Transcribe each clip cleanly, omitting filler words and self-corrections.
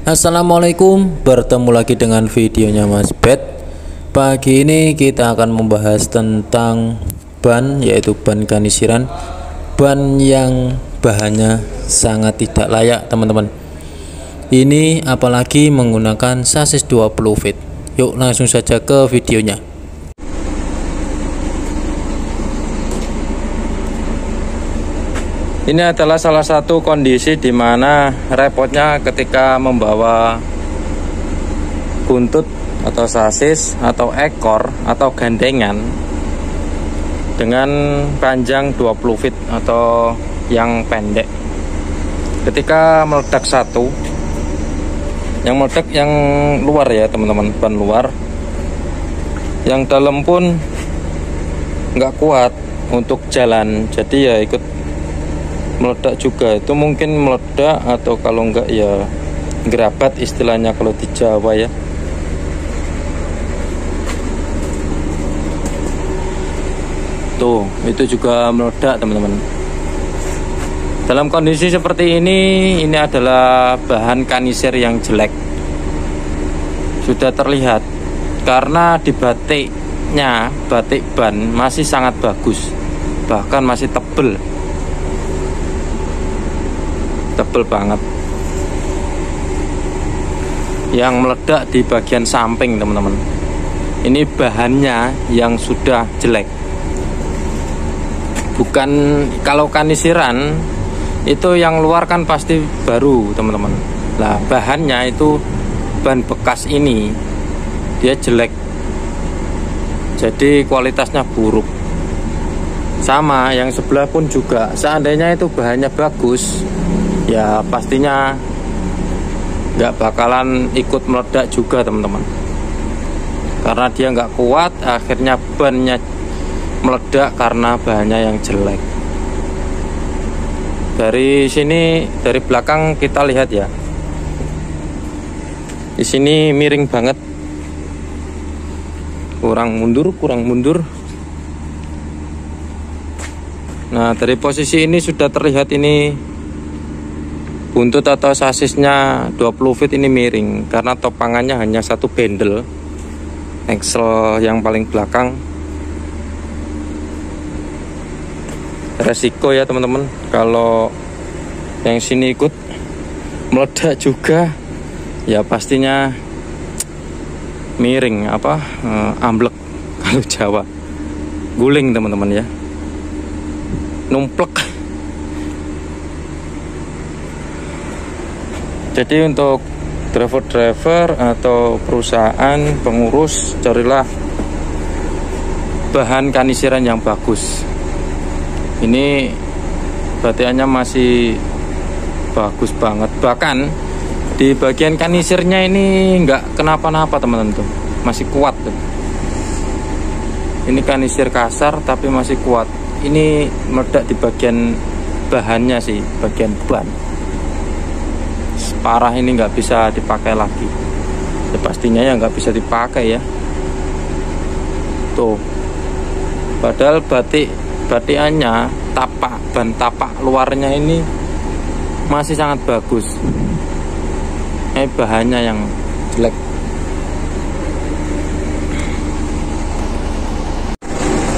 Assalamualaikum, bertemu lagi dengan videonya Mas Bet. Pagi ini kita akan membahas tentang ban, yaitu ban kanisiran, ban yang bahannya sangat tidak layak teman-teman. Ini apalagi menggunakan sasis 20 feet. Yuk langsung saja ke videonya. Ini adalah salah satu kondisi di mana repotnya ketika membawa buntut atau sasis atau ekor atau gandengan dengan panjang 20 feet atau yang pendek. Ketika meledak satu, yang meledak yang luar ya teman-teman, ban luar, yang dalam pun nggak kuat untuk jalan, jadi ya ikut meledak juga. Itu mungkin meledak atau kalau enggak ya gerabat istilahnya kalau di Jawa ya. Tuh, itu juga meledak teman-teman. Dalam kondisi seperti ini adalah bahan kanisir yang jelek. Sudah terlihat karena di batiknya, batik ban masih sangat bagus, bahkan masih tebel banget. Yang meledak di bagian samping teman-teman, ini bahannya yang sudah jelek. Bukan, kalau kanisiran itu yang luar kan pasti baru teman-teman. Nah bahannya itu ban bekas ini dia jelek, jadi kualitasnya buruk. Sama yang sebelah pun juga, seandainya itu bahannya bagus ya pastinya nggak bakalan ikut meledak juga teman-teman, karena dia nggak kuat, akhirnya bannya meledak karena bahannya yang jelek. Dari sini, dari belakang kita lihat ya, di sini miring banget, kurang mundur. Nah dari posisi ini sudah terlihat ini buntut atau sasisnya 20 feet ini miring karena topangannya hanya satu bendel axle yang paling belakang. Resiko ya teman-teman kalau yang sini ikut meledak juga ya pastinya miring, amblek kalau Jawa, guling teman-teman ya, numplek. Jadi untuk driver-driver atau perusahaan pengurus, carilah bahan kanisiran yang bagus. Ini batikannya masih bagus banget, bahkan di bagian kanisirnya ini nggak kenapa-napa teman-teman, tuh masih kuat tuh. Ini kanisir kasar tapi masih kuat. Ini meledak di bagian bahannya sih, bagian ban. Parah, ini nggak bisa dipakai lagi ya, pastinya ya nggak bisa dipakai ya. Tuh padahal batikannya, ban tapak luarnya ini masih sangat bagus, bahannya yang jelek.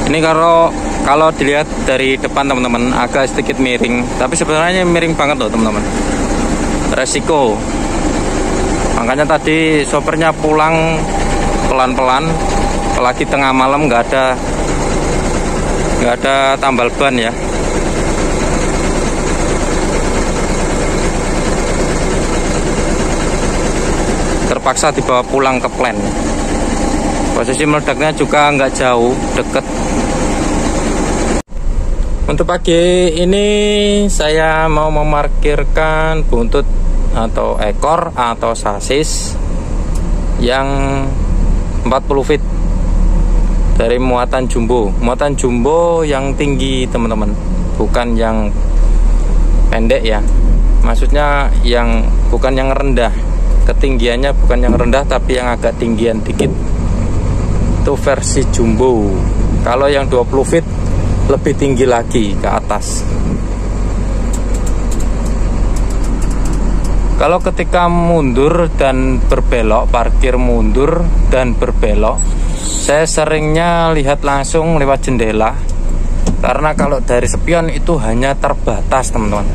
Ini kalau dilihat dari depan teman-teman agak sedikit miring, tapi sebenarnya miring banget loh teman-teman. Resiko, makanya tadi sopirnya pulang pelan-pelan, apalagi tengah malam nggak ada tambal ban ya. Terpaksa dibawa pulang ke plant. Posisi meledaknya juga nggak jauh, deket. Untuk pagi ini saya mau memarkirkan buntut atau ekor atau sasis yang 40 feet dari muatan jumbo. Muatan jumbo yang tinggi teman-teman, bukan yang pendek ya. Maksudnya yang bukan yang rendah, ketinggiannya bukan yang rendah tapi yang agak tinggian dikit. Itu versi jumbo. Kalau yang 20 feet lebih tinggi lagi ke atas. Kalau ketika mundur dan berbelok, parkir mundur dan berbelok, saya seringnya lihat langsung lewat jendela. Karena kalau dari spion itu hanya terbatas, teman-teman,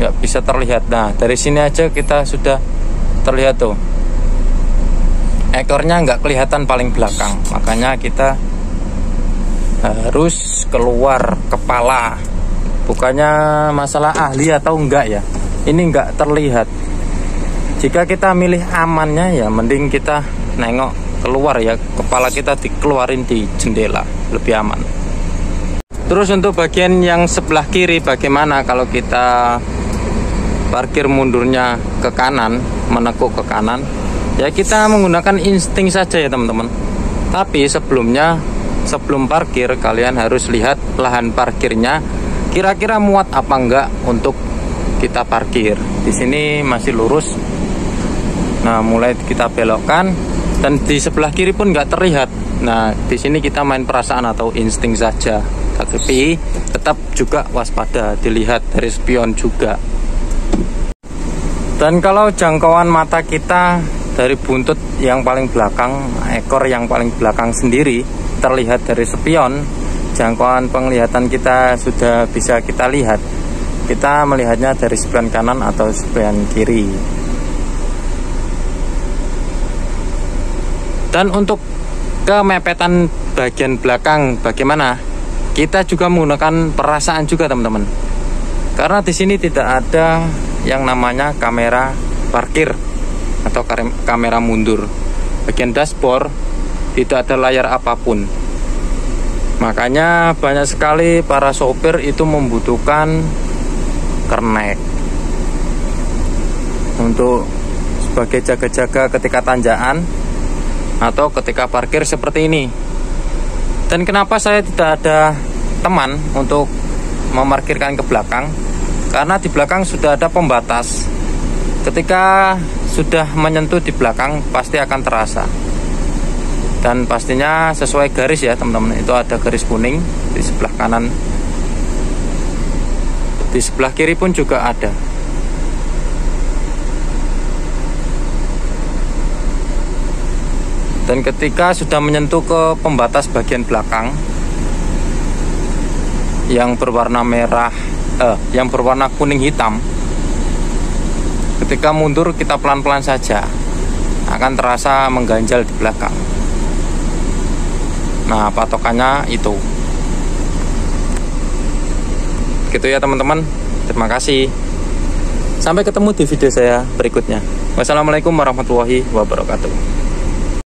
nggak bisa terlihat. Nah, dari sini aja kita sudah terlihat tuh, ekornya nggak kelihatan paling belakang. Makanya kita harus keluar kepala. Bukannya masalah ahli atau enggak ya, ini enggak terlihat. Jika kita milih amannya ya mending kita nengok keluar ya, kepala kita dikeluarin di jendela, lebih aman. Terus untuk bagian yang sebelah kiri, bagaimana kalau kita parkir mundurnya ke kanan, menekuk ke kanan? Ya kita menggunakan insting saja ya teman-teman. Tapi sebelum parkir, kalian harus lihat lahan parkirnya kira-kira muat apa enggak untuk kita parkir. Di sini masih lurus. Nah, mulai kita belokkan dan di sebelah kiri pun enggak terlihat. Nah, di sini kita main perasaan atau insting saja. Tapi tetap juga waspada, dilihat dari spion juga. Dan kalau jangkauan mata kita dari buntut yang paling belakang, ekor yang paling belakang sendiri terlihat dari spion, jangkauan penglihatan kita sudah bisa kita lihat. Kita melihatnya dari spion kanan atau spion kiri. Dan untuk kemepetan bagian belakang bagaimana? Kita juga menggunakan perasaan juga teman-teman. Karena di sini tidak ada yang namanya kamera parkir atau kamera mundur. Bagian dashboard tidak ada layar apapun. Makanya banyak sekali para sopir itu membutuhkan kernet untuk sebagai jaga-jaga ketika tanjakan atau ketika parkir seperti ini. Dan kenapa saya tidak ada teman untuk memarkirkan ke belakang? Karena di belakang sudah ada pembatas. Ketika sudah menyentuh di belakang pasti akan terasa. Dan pastinya sesuai garis ya teman-teman. Itu ada garis kuning di sebelah kanan, di sebelah kiri pun juga ada. Dan ketika sudah menyentuh ke pembatas bagian belakang yang berwarna merah, yang berwarna kuning hitam, ketika mundur kita pelan-pelan saja, akan terasa mengganjal di belakang. Nah, patokannya itu. Gitu ya teman-teman. Terima kasih. Sampai ketemu di video saya berikutnya. Wassalamualaikum warahmatullahi wabarakatuh.